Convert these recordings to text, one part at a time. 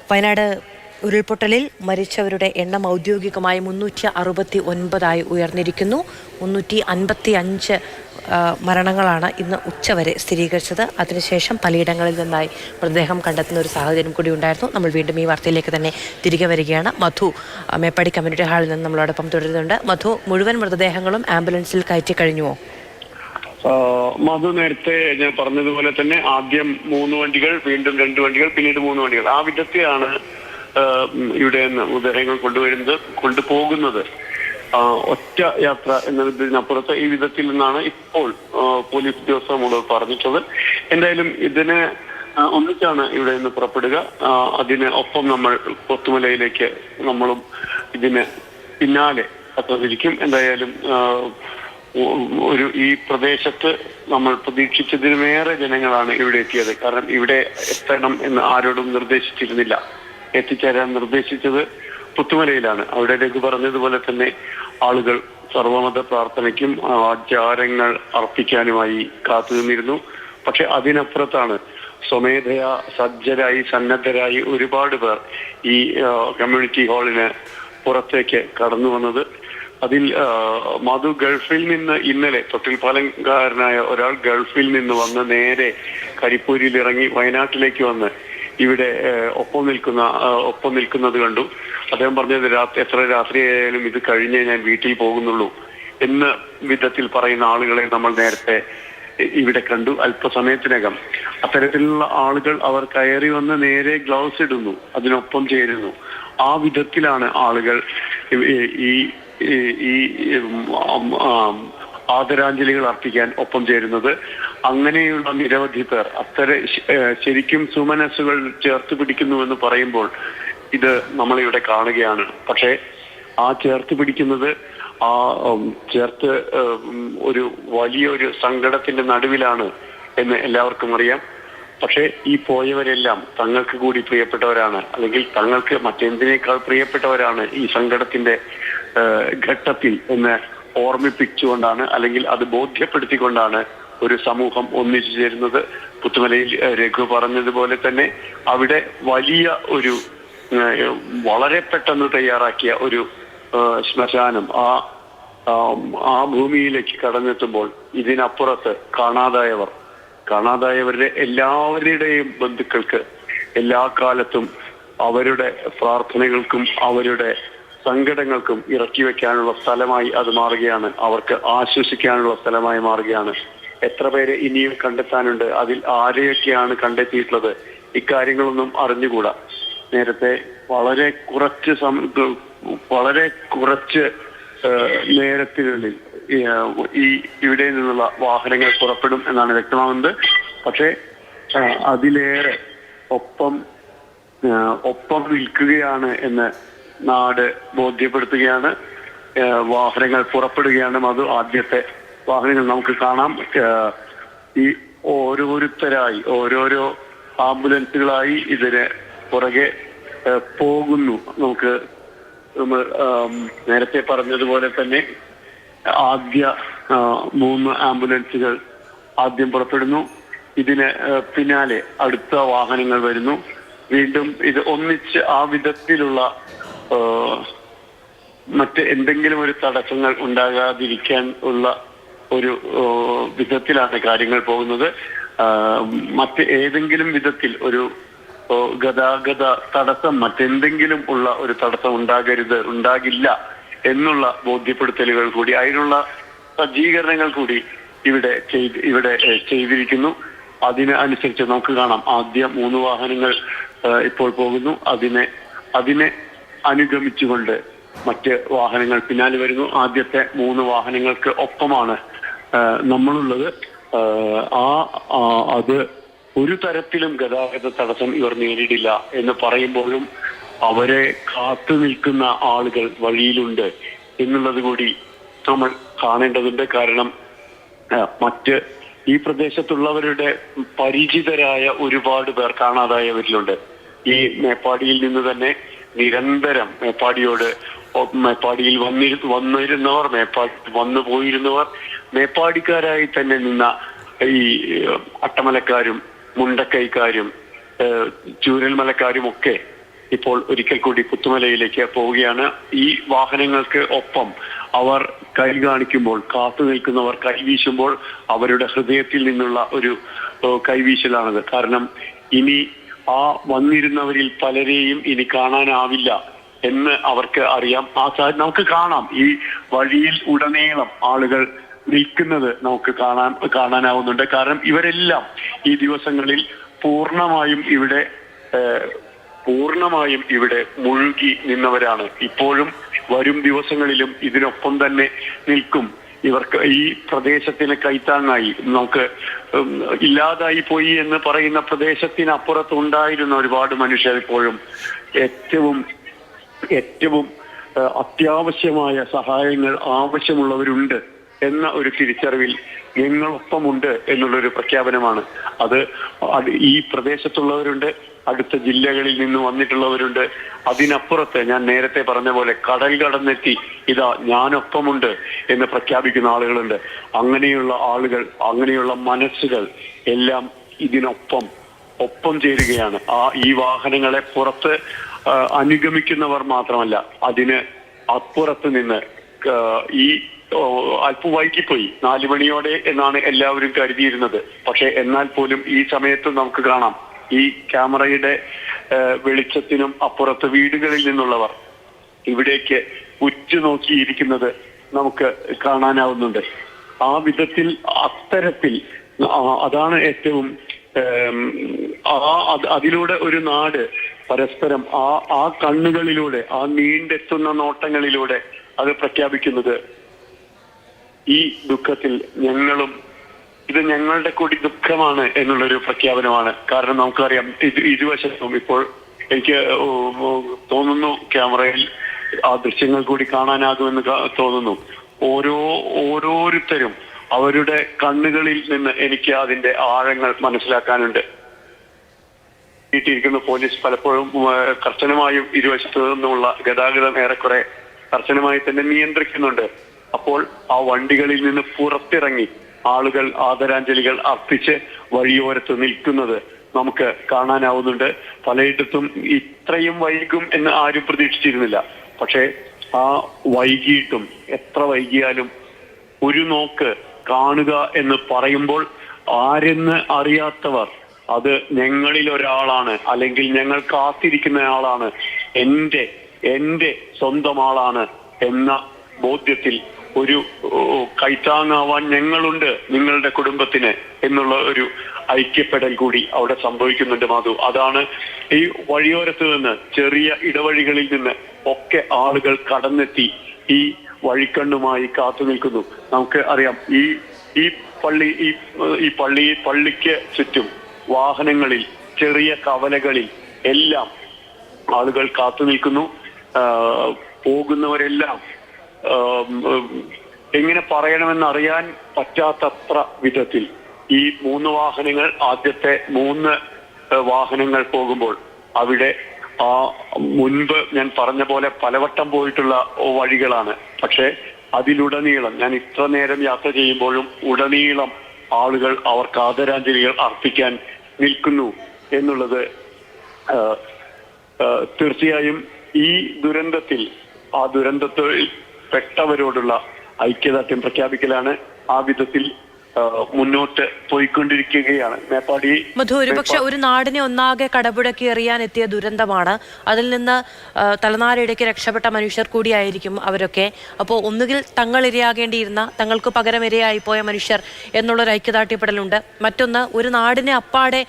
വയനാട് ഉരുൾപൊട്ടലിൽ മരിച്ചവരുടെ എണ്ണം ഔദ്യോഗികമായി 369 ഉയർന്നിരിക്കുന്നു. 355 മരണങ്ങളാണ് ഇന്ന് ഉച്ചവരെ സ്ഥിരീകരിച്ചത്. അതിനുശേഷം പലയിടങ്ങളിൽ നിന്നായി മൃതദേഹം കണ്ടെത്തുന്ന ഒരു സാഹചര്യം കൂടി ഉണ്ടായിരുന്നു. നമ്മൾ വീണ്ടും ഈ വാർത്തയിലേക്ക് തന്നെ തിരികെ വരികയാണ്. മധു മേപ്പാടി കമ്മ്യൂണിറ്റി ഹാളിൽ നിന്ന് നമ്മളോടൊപ്പം തുടരുന്നുണ്ട്. മധു, മുഴുവൻ മൃതദേഹങ്ങളും ആംബുലൻസിൽ കയറ്റി കഴിഞ്ഞുവോ? മധു, നേരത്തെ ഞാൻ പറഞ്ഞതുപോലെ തന്നെ ആദ്യം 3 വണ്ടികൾ, വീണ്ടും 2 വണ്ടികൾ, പിന്നീട് 3 വണ്ടികൾ, ആ വിധത്തിലാണ് ഇവിടെ മൃതദേഹങ്ങൾ കൊണ്ടുപോകുന്നത്. ഒറ്റ യാത്ര എന്നതിനപ്പുറത്ത് ഈ വിധത്തിൽ നിന്നാണ് ഇപ്പോൾ പോലീസ് ഉദ്യോഗസ്ഥർ നമ്മളോട് പറഞ്ഞിട്ടുള്ളത്. എന്തായാലും ഇതിന് ഒന്നിച്ചാണ് ഇവിടെ നിന്ന് പുറപ്പെടുക. അതിന് ഒപ്പം നമ്മൾ കൊത്തുമലയിലേക്ക് നമ്മളും ഇതിന് പിന്നാലെ എത്താതിരിക്കും. എന്തായാലും ഈ പ്രദേശത്ത് നമ്മൾ പ്രതീക്ഷിച്ചതിനുമേറെ ജനങ്ങളാണ് ഇവിടെ എത്തിയത്. കാരണം ഇവിടെ എത്തണം എന്ന് ആരോടും നിർദ്ദേശിച്ചിരുന്നില്ല. എത്തിച്ചേരാൻ നിർദ്ദേശിച്ചത് പുത്തുമലയിലാണ്. അവിടെ രഘു പറഞ്ഞതുപോലെ തന്നെ ആളുകൾ സർവമത പ്രാർത്ഥനയ്ക്കും ആചാരങ്ങൾ അർപ്പിക്കാനുമായി കാത്തുനിന്നിരുന്നു. പക്ഷെ അതിനപ്പുറത്താണ് സ്വമേധയാ സജ്ജരായി സന്നദ്ധരായി ഒരുപാട് പേർ ഈ കമ്മ്യൂണിറ്റി ഹാളിന് പുറത്തേക്ക് കടന്നു വന്നത്. അതിൽ മധു ഗൾഫിൽ നിന്ന് ഇന്നലെ തൊട്ടിൽപ്പാലംകാരനായ ഒരാൾ ഗൾഫിൽ നിന്ന് വന്ന് നേരെ കരിപ്പൂരിൽ ഇറങ്ങി വയനാട്ടിലേക്ക് വന്ന് ഇവിടെ ഒപ്പം നിൽക്കുന്നത് കണ്ടു. അദ്ദേഹം പറഞ്ഞത് എത്ര രാത്രിയായാലും ഇത് കഴിഞ്ഞേ ഞാൻ വീട്ടിൽ പോകുന്നുള്ളൂ എന്ന വിധത്തിൽ പറയുന്ന ആളുകളെ നമ്മൾ നേരത്തെ ഇവിടെ കണ്ടു. അല്പസമയത്തിനകം അത്തരത്തിലുള്ള ആളുകൾ അവർ കയറി വന്ന് നേരെ ഗ്ലൗസ് ഇടുന്നു, അതിനൊപ്പം ചേരുന്നു. ആ വിധത്തിലാണ് ആളുകൾ ഈ ആദരാഞ്ജലികൾ അർപ്പിക്കാൻ ഒപ്പം ചേരുന്നത്. അങ്ങനെയുള്ള നിരവധി പേർ ശരിക്കും സുമനസ്സുകൾ ചേർത്ത് പിടിക്കുന്നുവെന്ന് പറയുമ്പോൾ ഇത് നമ്മളിവിടെ കാണുകയാണ്. പക്ഷേ ആ ചേർത്ത് പിടിക്കുന്നത് ഒരു വലിയൊരു സങ്കടത്തിന്റെ നടുവിലാണ് എന്ന് എല്ലാവർക്കും അറിയാം. പക്ഷേ ഈ പോയവരെല്ലാം തങ്ങൾക്ക് കൂടി പ്രിയപ്പെട്ടവരാണ്, അല്ലെങ്കിൽ തങ്ങൾക്ക് മറ്റെന്തിനേക്കാൾ പ്രിയപ്പെട്ടവരാണ് ഈ സങ്കടത്തിന്റെ ഘട്ടത്തിൽ എന്ന് ഓർമ്മിപ്പിച്ചുകൊണ്ടാണ്, അല്ലെങ്കിൽ അത് ബോധ്യപ്പെടുത്തിക്കൊണ്ടാണ് ഒരു സമൂഹം ഒന്നിച്ചു ചേരുന്നത്. പുത്തുമലയിൽ രഘു പറഞ്ഞതുപോലെ തന്നെ അവിടെ വലിയ ഒരു വളരെ പെട്ടെന്ന് തയ്യാറാക്കിയ ഒരു ശ്മശാനം ആ ഭൂമിയിലേക്ക് കടന്നെത്തുമ്പോൾ ഇതിനപ്പുറത്ത് കാണാതായവരുടെ എല്ലാവരുടെയും ബന്ധുക്കൾക്ക് എല്ലാ കാലത്തും അവരുടെ പ്രാർത്ഥനകൾക്കും അവരുടെ സങ്കടങ്ങൾക്കും ഇറക്കി വെക്കാനുള്ള സ്ഥലമായി അത് മാറുകയാണ്. അവർക്ക് ആശ്വസിക്കാനുള്ള സ്ഥലമായി മാറുകയാണ്. എത്ര പേരെ ഇനിയും കണ്ടെത്താനുണ്ട്, അതിൽ ആരെയൊക്കെയാണ് കണ്ടെത്തിയിട്ടുള്ളത്, ഇക്കാര്യങ്ങളൊന്നും അറിഞ്ഞുകൂടാ. നേരത്തെ വളരെ കുറച്ച് നേരത്തിനുള്ളിൽ ഇവിടെ നിന്നുള്ള വാഹനങ്ങൾ പുറപ്പെടും എന്നാണ് വ്യക്തമാകുന്നത്. പക്ഷേ അതിലേറെ ഒപ്പം നിൽക്കുകയാണ് എന്ന് നാട് ബോധ്യപ്പെടുത്തുകയാണ്. വാഹനങ്ങൾ പുറപ്പെടുകയാണ്. അത് ആദ്യത്തെ വാഹനങ്ങൾ നമുക്ക് കാണാം. ഈ ഓരോരോ ആംബുലൻസുകളായി ഇതിന് പുറകെ പോകുന്നു. നമുക്ക് നേരത്തെ പറഞ്ഞതുപോലെ തന്നെ ആദ്യ 3 ആംബുലൻസുകൾ ആദ്യം പുറപ്പെടുന്നു. ഇതിന് പിന്നാലെ അടുത്ത വാഹനങ്ങൾ വരുന്നു. വീണ്ടും ഇത് ഒന്നിച്ച് ആ വിധത്തിലുള്ള മറ്റ് എന്തെങ്കിലും ഒരു തടസ്സങ്ങൾ ഉണ്ടാകാതിരിക്കാൻ ഉള്ള ഒരു വിധത്തിലാണ് കാര്യങ്ങൾ പോകുന്നത്. മറ്റ് ഏതെങ്കിലും വിധത്തിൽ ഒരു ഗതാഗത തടസ്സം, മറ്റെന്തെങ്കിലും ഉള്ള ഒരു തടസ്സം ഉണ്ടാകില്ല എന്നുള്ള ബോധ്യപ്പെടുത്തലുകൾ കൂടി, അതിനുള്ള സജ്ജീകരണങ്ങൾ കൂടി ഇവിടെ ചെയ്തിരിക്കുന്നു. അനുസരിച്ച് നമുക്ക് കാണാം ആദ്യ 3 വാഹനങ്ങൾ ഇപ്പോൾ പോകുന്നു. അതിനെ അനുഗമിച്ചുകൊണ്ട് മറ്റ് വാഹനങ്ങൾ പിന്നാലെ വരുന്നു. ആദ്യത്തെ 3 വാഹനങ്ങൾക്ക് ഒപ്പമാണ് നമ്മളുള്ളത്. അത് ഒരു തരത്തിലും ഗതാഗത തടസ്സം ഇവർ നേരിടില്ല എന്ന് പറയുമ്പോഴും അവരെ കാത്തു നിൽക്കുന്ന ആളുകൾ വഴിയിലുണ്ട് എന്നുള്ളത് കൂടി നമ്മൾ കാണേണ്ടതുണ്ട്. കാരണം മറ്റ് ഈ പ്രദേശത്തുള്ളവരുടെ പരിചിതരായ ഒരുപാട് പേർ കാണാതായവരിലുണ്ട്. ഈ മേപ്പാടിയിൽ നിന്ന് തന്നെ നിരന്തരം മേപ്പാടിയിൽ വന്നിരുന്നവർ, വന്നു പോയിരുന്നവർ, മേപ്പാടിക്കാരായി തന്നെ നിന്ന ഈ അട്ടമലക്കാരും മുണ്ടക്കൈക്കാരും ചൂരൽമലക്കാരും ഒക്കെ ഇപ്പോൾ ഒരിക്കൽ കൂടി പുത്തുമലയിലേക്ക് പോവുകയാണ്. ഈ വാഹനങ്ങൾക്ക് ഒപ്പം അവർ കൈ കാണിക്കുമ്പോൾ, കാത്തു നിൽക്കുന്നവർ കൈവീശുമ്പോൾ അവരുടെ ഹൃദയത്തിൽ നിന്നുള്ള ഒരു കൈവീശലാണത്. കാരണം ഇനി ആ വന്നിരുന്നവരിൽ പലരെയും ഇനി കാണാനാവില്ല എന്ന് അവർക്ക് അറിയാം. നമുക്ക് കാണാം, ഈ വഴിയിൽ ഉടനീളം ആളുകൾ നിൽക്കുന്നത് നമുക്ക് കാണാനാവുന്നുണ്ട്. കാരണം ഇവരെല്ലാം ഈ ദിവസങ്ങളിൽ പൂർണ്ണമായും ഇവിടെ മുഴുകി നിന്നവരാണ്. ഇപ്പോഴും വരും ദിവസങ്ങളിലും ഇതിനൊപ്പം തന്നെ നിൽക്കും. ഇവർക്ക് ഈ പ്രദേശത്തിന് കൈത്താങ്ങായി, നമുക്ക് ഇല്ലാതായി പോയി എന്ന് പറയുന്ന പ്രദേശത്തിനപ്പുറത്ത് ഉണ്ടായിരുന്ന ഒരുപാട് മനുഷ്യർ ഇപ്പോഴും ഏറ്റവും അത്യാവശ്യമായ സഹായങ്ങൾ ആവശ്യമുള്ളവരുണ്ട് എന്ന ഒരു തിരിച്ചറിവിൽ ഞങ്ങളൊപ്പമുണ്ട് എന്നുള്ളൊരു പ്രഖ്യാപനമാണ് അത്. ഈ പ്രദേശത്തുള്ളവരുണ്ട്, അടുത്ത ജില്ലകളിൽ നിന്ന് വന്നിട്ടുള്ളവരുണ്ട്, അതിനപ്പുറത്ത് ഞാൻ നേരത്തെ പറഞ്ഞ പോലെ കടൽ കടന്നെത്തി ഇതാ ഞാനൊപ്പമുണ്ട് എന്ന് പ്രഖ്യാപിക്കുന്ന ആളുകളുണ്ട്. അങ്ങനെയുള്ള ആളുകൾ, അങ്ങനെയുള്ള മനസ്സുകൾ എല്ലാം ഇതിനൊപ്പം ചേരുകയാണ്. ഈ വാഹനങ്ങളെ പുറത്ത് അനുഗമിക്കുന്നവർ മാത്രമല്ല, അതിന് അപ്പുറത്ത് നിന്ന് ഈ അല്പം വൈകിപ്പോയി, 4 മണിയോടെ എന്നാണ് എല്ലാവരും കരുതിയിരുന്നത്. പക്ഷെ എന്നാൽ പോലും ഈ സമയത്ത് നമുക്ക് കാണാം, ഈ ക്യാമറയുടെ വെളിച്ചത്തിനും അപ്പുറത്ത് വീടുകളിൽ നിന്നുള്ളവർ ഇവിടേക്ക് ഉറ്റുനോക്കിയിരിക്കുന്നത് നമുക്ക് കാണാനാവുന്നുണ്ട്. ആ വിധത്തിൽ, അത്തരത്തിൽ അതാണ് ഏറ്റവും അതിലൂടെ ഒരു നാട് പരസ്പരം ആ കണ്ണുകളിലൂടെ, ആ നീണ്ടെത്തുന്ന നോട്ടങ്ങളിലൂടെ അത് പ്രഖ്യാപിക്കുന്നത് ഈ ദുഃഖത്തിൽ ഇത് ഞങ്ങളുടെ കൂടി ദുഃഖമാണ് എന്നുള്ളൊരു പ്രഖ്യാപനമാണ്. കാരണം നമുക്കറിയാം, ഇരുവശത്തും ഇപ്പോൾ എനിക്ക് തോന്നുന്നു ക്യാമറയിൽ ആ ദൃശ്യങ്ങൾ കൂടി കാണാനാകുമെന്ന് തോന്നുന്നു. ഓരോരുത്തരും അവരുടെ കണ്ണുകളിൽ നിന്ന് എനിക്ക് അതിന്റെ ആഴങ്ങൾ മനസ്സിലാക്കാനുണ്ട്. ിരിക്കുന്ന പോലീസ് പലപ്പോഴും കർശനമായും ഇരുവശത്തു നിന്നുമുള്ള ഗതാഗതം ഏറെക്കുറെ കർശനമായി തന്നെ നിയന്ത്രിക്കുന്നുണ്ട്. അപ്പോൾ ആ വണ്ടികളിൽ നിന്ന് പുറത്തിറങ്ങി ആളുകൾ ആദരാഞ്ജലികൾ അർപ്പിച്ച് വഴിയോരത്ത് നിൽക്കുന്നത് നമുക്ക് കാണാനാവുന്നുണ്ട്. പലയിടത്തും ഇത്രയും വൈകും എന്ന് ആരും പ്രതീക്ഷിച്ചിരുന്നില്ല. പക്ഷേ ആ വൈകിയിട്ടും, എത്ര വൈകിയാലും ഒരു നോക്ക് കാണുക എന്ന് പറയുമ്പോൾ ആരെന്ന് അറിയാത്തവർ അത് ഞങ്ങളിൽ ഒരാളാണ്, അല്ലെങ്കിൽ ഞങ്ങൾ കാത്തിരിക്കുന്ന ആളാണ്, എന്റെ സ്വന്തം ആളാണ് എന്ന ബോധ്യത്തിൽ ഒരു കൈത്താങ്ങാവാൻ ഞങ്ങളുണ്ട് നിങ്ങളുടെ കുടുംബത്തിന് എന്നുള്ള ഒരു ഐക്യപ്പെടൽ കൂടി അവിടെ സംഭവിക്കുന്നുണ്ട് മാധു. അതാണ് ഈ വഴിയോരത്ത് നിന്ന്, ചെറിയ ഇടവഴികളിൽ നിന്ന് ഒക്കെ ആളുകൾ കടന്നെത്തി ഈ വഴിക്കണ്ണുമായി കാത്തു നിൽക്കുന്നു. നമുക്ക് അറിയാം, ഈ പള്ളിക്ക് ചുറ്റും വാഹനങ്ങളിൽ, ചെറിയ കവലകളിൽ എല്ലാം ആളുകൾ കാത്തു നിൽക്കുന്നു. പോകുന്നവരെല്ലാം എങ്ങനെ പറയണമെന്ന് അറിയാൻ പറ്റാത്തത്ര വിധത്തിൽ ഈ 3 വാഹനങ്ങൾ, ആദ്യത്തെ 3 വാഹനങ്ങൾ പോകുമ്പോൾ അവിടെ മുൻപ് ഞാൻ പറഞ്ഞ പോലെ പലവട്ടം പോയിട്ടുള്ള വഴികളാണ്. പക്ഷെ അതിലുടനീളം, ഞാൻ ഇത്ര നേരം യാത്ര ചെയ്യുമ്പോഴും ഉടനീളം ആളുകൾ അവർക്ക് ആദരാഞ്ജലികൾ അർപ്പിക്കാൻ നിൽക്കുന്നു എന്നുള്ളത് തീർച്ചയായും ഈ ദുരന്തത്തിൽ, ആ ദുരന്തത്തിൽ പെട്ടവരോടുള്ള ഐക്യദാർഢ്യം പ്രഖ്യാപിക്കലാണ്. ആ വിധത്തിൽ മുന്നോട്ട് പോയിക്കൊണ്ടിരിക്കുകയാണ് മേപ്പാടി. മധു, ഒരുപക്ഷെ ഒരു നാടിനെ ഒന്നാകെ കടപുഴക്കി എറിയാൻ എത്തിയ ദുരന്തമാണ്. അതിൽ നിന്ന് തലനാരിടയ്ക്ക് രക്ഷപ്പെട്ട മനുഷ്യർ കൂടിയായിരിക്കും അവരൊക്കെ. അപ്പോൾ ഒന്നുകിൽ തങ്ങൾ ഇരയാകേണ്ടിയിരുന്ന, തങ്ങൾക്ക് പകരം ഇരയായി പോയ മനുഷ്യർ എന്നുള്ളൊരു ഐക്യദാർഢ്യപ്പെടലുണ്ട്. മറ്റൊന്ന്, ഒരു നാടിനെ അപ്പാടെ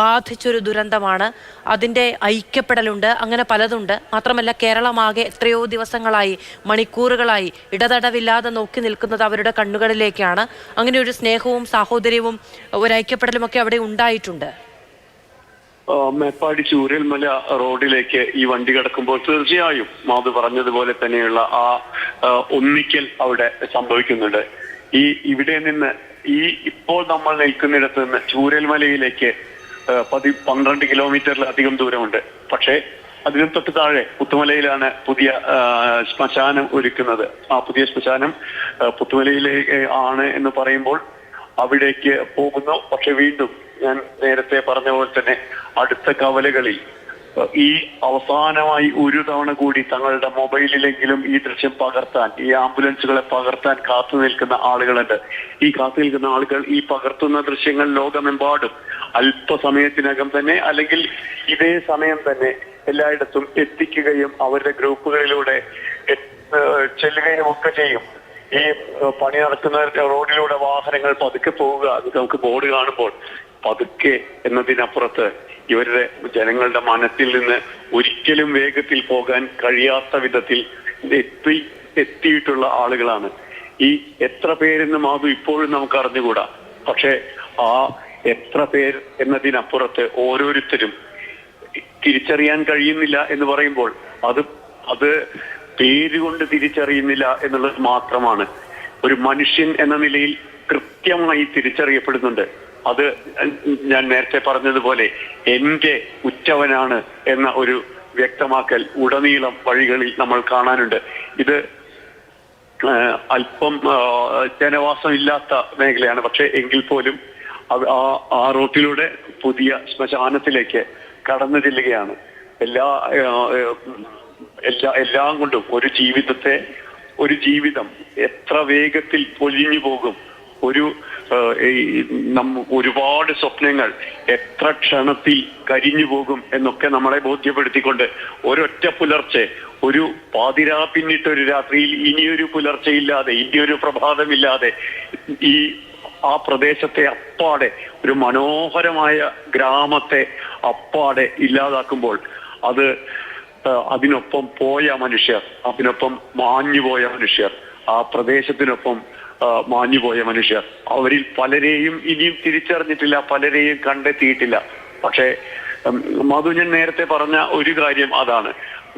ബാധിച്ചൊരു ദുരന്തമാണ്, അതിൻ്റെ ഐക്യപ്പെടലുണ്ട്. അങ്ങനെ പലതുണ്ട്. മാത്രമല്ല, കേരളമാകെ എത്രയോ ദിവസങ്ങളായി, മണിക്കൂറുകളായി ഇടതടവില്ലാതെ നോക്കി നിൽക്കുന്നത് അവരുടെ കണ്ണുകളിലേക്കാണ്. അങ്ങനെ ഒരു സ്നേഹവും സാഹോദര്യവും ഒരു ഐക്യപ്പെടലും ഒക്കെ അവിടെ ഉണ്ടായിട്ടുണ്ട്. മേപ്പാടി ചൂരൽമല റോഡിലേക്ക് ഈ വണ്ടി കിടക്കുമ്പോൾ തീർച്ചയായും മാധു പറഞ്ഞതുപോലെ തന്നെയുള്ള ആ ഒന്നിക്കൽ അവിടെ സംഭവിക്കുന്നുണ്ട്. ഇവിടെ നിന്ന് ഇപ്പോൾ നമ്മൾ നിൽക്കുന്നിടത്ത് നിന്ന് ചൂരൽമലയിലേക്ക് 12 കിലോമീറ്ററിലധികം ദൂരമുണ്ട്. പക്ഷേ അതിനും തൊട്ട് താഴെ പുത്തുമലയിലാണ് പുതിയ ശ്മശാനം ഒരുക്കുന്നത്. ആ പുതിയ ശ്മശാനം പുത്തുമലയിലെ ആണ് എന്ന് പറയുമ്പോൾ അവിടേക്ക് പോകുന്നു. പക്ഷെ വീണ്ടും ഞാൻ നേരത്തെ പറഞ്ഞ പോലെ തന്നെ അടുത്ത കവലകളിൽ ഈ അവസാനമായി ഒരു തവണ കൂടി തങ്ങളുടെ മൊബൈലിലെങ്കിലും ഈ ദൃശ്യം പകർത്താൻ, ഈ ആംബുലൻസുകളെ പകർത്താൻ കാത്തു നിൽക്കുന്ന ആളുകളുണ്ട്. ഈ കാത്തു നിൽക്കുന്ന ആളുകൾ ഈ പകർത്തുന്ന ദൃശ്യങ്ങൾ ലോകമെമ്പാടും അല്പസമയത്തിനകം തന്നെ അല്ലെങ്കിൽ ഇതേ സമയം തന്നെ എല്ലായിടത്തും എത്തിക്കുകയും അവരുടെ ഗ്രൂപ്പുകളിലൂടെ ചെല്ലുകയും ഒക്കെ ചെയ്യും. ഈ പണി നടക്കുന്ന റോഡിലൂടെ വാഹനങ്ങൾ പതുക്കെ പോവുക, അത് നമുക്ക് ബോർഡ് കാണുമ്പോൾ പതുക്കെ എന്നതിനപ്പുറത്ത് ഇവരുടെ ജനങ്ങളുടെ മനസ്സിൽ നിന്ന് ഒരിക്കലും വേഗത്തിൽ പോകാൻ കഴിയാത്ത വിധത്തിൽ എത്തിയിട്ടുള്ള ആളുകളാണ്. ഈ എത്ര പേരെന്ന് മാധു ഇപ്പോഴും നമുക്ക് അറിഞ്ഞുകൂടാ. പക്ഷെ ആ എത്ര പേർ എന്നതിനപ്പുറത്ത് ഓരോരുത്തരും തിരിച്ചറിയാൻ കഴിയുന്നില്ല എന്ന് പറയുമ്പോൾ അത് പേരുകൊണ്ട് തിരിച്ചറിയുന്നില്ല എന്നുള്ളത് മാത്രമാണ്. ഒരു മനുഷ്യൻ എന്ന നിലയിൽ കൃത്യമായി തിരിച്ചറിയപ്പെടുന്നുണ്ട്. അത് ഞാൻ നേരത്തെ പറഞ്ഞതുപോലെ എന്റെ ഉറ്റവനാണ് എന്ന ഒരു വ്യക്തമാക്കൽ ഉടനീളം വഴികളിൽ നമ്മൾ കാണാനുണ്ട്. ഇത് അല്പം ജനവാസമില്ലാത്ത മേഖലയാണ്. പക്ഷെ എങ്കിൽ പോലും ആ റൂട്ടിലൂടെ പുതിയ ശ്മശാനത്തിലേക്ക് കടന്നു ചെല്ലുകയാണ്. എല്ലാം കൊണ്ടും ഒരു ജീവിതം എത്ര വേഗത്തിൽ പൊലിഞ്ഞു പോകും, ഒരുപാട് സ്വപ്നങ്ങൾ എത്ര ക്ഷണത്തിൽ കരിഞ്ഞു പോകും എന്നൊക്കെ നമ്മളെ ബോധ്യപ്പെടുത്തിക്കൊണ്ട് ഒരൊറ്റ പുലർച്ചെ, ഒരു പാതിരാ പിന്നിട്ടൊരു രാത്രിയിൽ ഇനിയൊരു പുലർച്ചയില്ലാതെ, ഇനിയൊരു പ്രഭാതമില്ലാതെ ആ പ്രദേശത്തെ അപ്പാടെ, ഒരു മനോഹരമായ ഗ്രാമത്തെ അപ്പാടെ ഇല്ലാതാക്കുമ്പോൾ അതിനൊപ്പം പോയ മനുഷ്യർ, അതിനൊപ്പം മാഞ്ഞുപോയ മനുഷ്യർ, ആ പ്രദേശത്തിനൊപ്പം മാഞ്ഞുപോയ മനുഷ്യർ, അവരിൽ പലരെയും ഇനിയും തിരിച്ചറിഞ്ഞിട്ടില്ല, പലരെയും കണ്ടെത്തിയിട്ടില്ല. പക്ഷേ മധു, ഞാൻ നേരത്തെ പറഞ്ഞ ഒരു കാര്യം അതാണ്.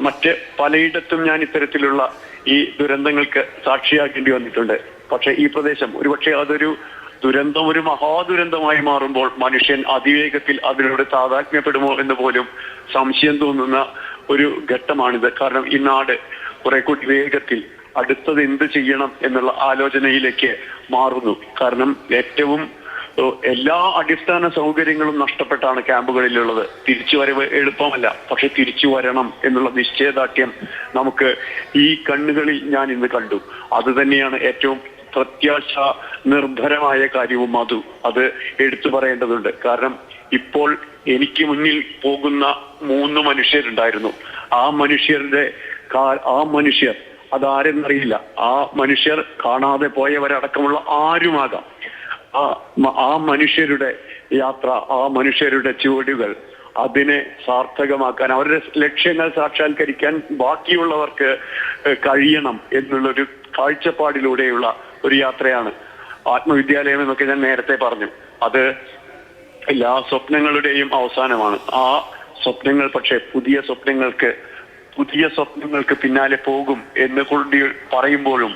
മറ്റ് പലയിടത്തും ഞാൻ ഇത്തരത്തിലുള്ള ഈ ദുരന്തങ്ങൾക്ക് സാക്ഷിയാക്കേണ്ടി വന്നിട്ടുണ്ട്. പക്ഷെ ഈ പ്രദേശം ഒരുപക്ഷെ അതൊരു ദുരന്തം, ഒരു മഹാദുരന്തമായി മാറുമ്പോൾ മനുഷ്യൻ അതിവേഗത്തിൽ അതിനോട് താതാത്മ്യപ്പെടുമോ എന്ന് പോലും സംശയം തോന്നുന്ന ഒരു ഘട്ടമാണിത്. കാരണം ഈ നാട് കുറെ കൂടി വേഗത്തിൽ അടുത്തത് എന്ത് ചെയ്യണം എന്നുള്ള ആലോചനയിലേക്ക് മാറുന്നു. കാരണം എല്ലാ അടിസ്ഥാന സൗകര്യങ്ങളും നഷ്ടപ്പെട്ടാണ് ക്യാമ്പുകളിലുള്ളത്. തിരിച്ചുവരവ് എളുപ്പമല്ല, പക്ഷെ തിരിച്ചു വരണം എന്നുള്ള നിശ്ചയദാർഢ്യം നമുക്ക് ഈ കണ്ണുകളിൽ ഞാൻ ഇന്ന് കണ്ടു. അത് തന്നെയാണ് ഏറ്റവും പ്രത്യാശ നിർഭരമായ കാര്യവും അത് എടുത്തു പറയേണ്ടതുണ്ട്. കാരണം ഇപ്പോൾ എനിക്ക് മുന്നിൽ പോകുന്ന 3 മനുഷ്യരുണ്ടായിരുന്നു. ആ മനുഷ്യർ അതാരെന്നറിയില്ല. ആ മനുഷ്യർ കാണാതെ പോയവരടക്കമുള്ള ആരുമാകാം. ആ മനുഷ്യരുടെ യാത്ര, ആ മനുഷ്യരുടെ ചുവടുകൾ, അതിനെ സാർത്ഥകമാക്കാൻ, അവരുടെ ലക്ഷ്യങ്ങൾ സാക്ഷാത്കരിക്കാൻ ബാക്കിയുള്ളവർക്ക് കഴിയണം എന്നുള്ളൊരു കാഴ്ചപ്പാടിലൂടെയുള്ള ഒരു യാത്രയാണ് ആത്മവിദ്യാലയം എന്നൊക്കെ ഞാൻ നേരത്തെ പറഞ്ഞു. അത് എല്ലാ സ്വപ്നങ്ങളുടെയും അവസാനമാണ്. ആ സ്വപ്നങ്ങൾ പക്ഷെ പുതിയ സ്വപ്നങ്ങൾക്ക് പിന്നാലെ പോകും എന്ന് കൊണ്ട് പറയുമ്പോഴും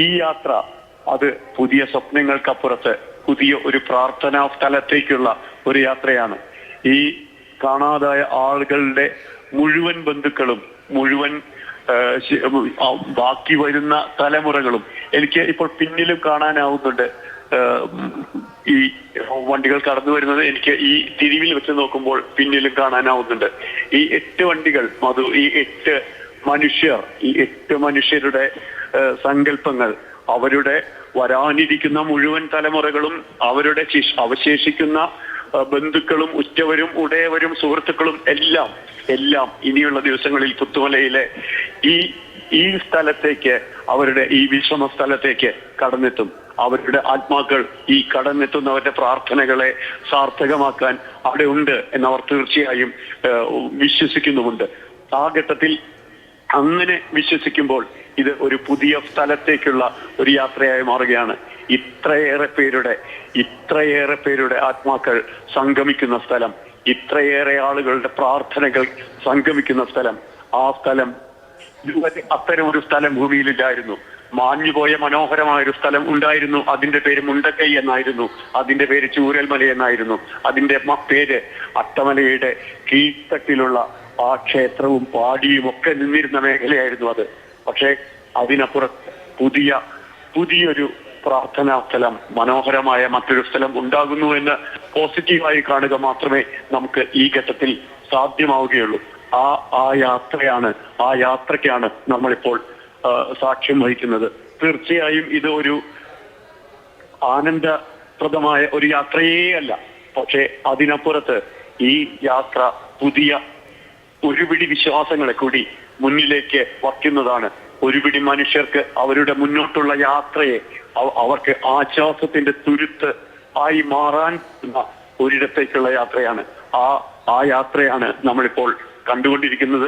ഈ യാത്ര അത് പുതിയ സ്വപ്നങ്ങൾക്കപ്പുറത്ത് പുതിയ ഒരു പ്രാർത്ഥനാ സ്ഥലത്തേക്കുള്ള ഒരു യാത്രയാണ്. ഈ കാണാതായ ആളുകളുടെ മുഴുവൻ ബന്ധുക്കളും, മുഴുവൻ ബാക്കി വരുന്ന തലമുറകളും എനിക്ക് ഇപ്പോൾ പിന്നിലും കാണാനാവുന്നുണ്ട്. ഈ വണ്ടികൾ കടന്നു വരുന്നത് എനിക്ക് ഈ തിരിവിൽ വെച്ച് നോക്കുമ്പോൾ പിന്നിലും കാണാനാവുന്നുണ്ട്. ഈ 8 വണ്ടികൾ മധു, ഈ 8 മനുഷ്യരുടെ സങ്കല്പങ്ങൾ, അവരുടെ വരാനിരിക്കുന്ന മുഴുവൻ തലമുറകളും, അവരുടെ അവശേഷിക്കുന്ന ബന്ധുക്കളും, ഉറ്റവരും, ഉടയവരും, സുഹൃത്തുക്കളും എല്ലാം ഇനിയുള്ള ദിവസങ്ങളിൽ പുത്തുമലയിലെ ഈ സ്ഥലത്തേക്ക്, അവരുടെ ഈ വിശ്രമ സ്ഥലത്തേക്ക് കടന്നെത്തും. അവരുടെ ആത്മാക്കൾ ഈ കടന്നെത്തുന്നവരുടെ പ്രാർത്ഥനകളെ സാർത്ഥകമാക്കാൻ അവിടെ ഉണ്ട് എന്നവർ തീർച്ചയായും വിശ്വസിക്കുന്നുമുണ്ട്. ആ ഘട്ടത്തിൽ അങ്ങനെ വിശ്വസിക്കുമ്പോൾ ഇത് ഒരു പുതിയ സ്ഥലത്തേക്കുള്ള ഒരു യാത്രയായി മാറുകയാണ്. ഇത്രയേറെ പേരുടെ ആത്മാക്കൾ സംഗമിക്കുന്ന സ്ഥലം, ഇത്രയേറെ ആളുകളുടെ പ്രാർത്ഥനകൾ സംഗമിക്കുന്ന സ്ഥലം. ആ സ്ഥലം ഇതുവരെ അത്തരം ഒരു സ്ഥലം ഭൂമിയിലില്ലായിരുന്നു. മാഞ്ഞുപോയ മനോഹരമായ ഒരു സ്ഥലം ഉണ്ടായിരുന്നു. അതിന്റെ പേര് മുണ്ടക്കൈ എന്നായിരുന്നു, അതിന്റെ പേര് ചൂരൽമല എന്നായിരുന്നു, അതിന്റെ പേര് അട്ടമലയുടെ കീഴ്ത്തട്ടിലുള്ള ആ ക്ഷേത്രവും പാടിയും ഒക്കെ നിന്നിരുന്ന മേഖലയായിരുന്നു അത്. പക്ഷെ അതിനപ്പുറത്ത് പുതിയൊരു പ്രാർത്ഥനാ സ്ഥലം, മനോഹരമായ മറ്റൊരു സ്ഥലം ഉണ്ടാകുന്നു എന്ന് പോസിറ്റീവായി കാണുക മാത്രമേ നമുക്ക് ഈ ഘട്ടത്തിൽ സാധ്യമാവുകയുള്ളൂ. ആ യാത്രയ്ക്കാണ് നമ്മളിപ്പോൾ സാക്ഷ്യം വഹിക്കുന്നത്. തീർച്ചയായും ഇത് ഒരു ആനന്ദപ്രദമായ ഒരു യാത്രയേ അല്ല. പക്ഷെ അതിനപ്പുറത്ത് ഈ യാത്ര പുതിയ ഒരുപിടി വിശ്വാസങ്ങളെ കൂടി മുന്നിലേക്ക് വയ്ക്കുന്നതാണ്. ഒരുപിടി മനുഷ്യർക്ക് അവരുടെ മുന്നോട്ടുള്ള യാത്രയെ അവർക്ക് ആശ്വാസത്തിന്റെ തുരുത്ത് ആയി മാറാൻ ഒരിടത്തേക്കുള്ള യാത്രയാണ്. ആ യാത്രയാണ് നമ്മളിപ്പോൾ കണ്ടുകൊണ്ടിരിക്കുന്നത്.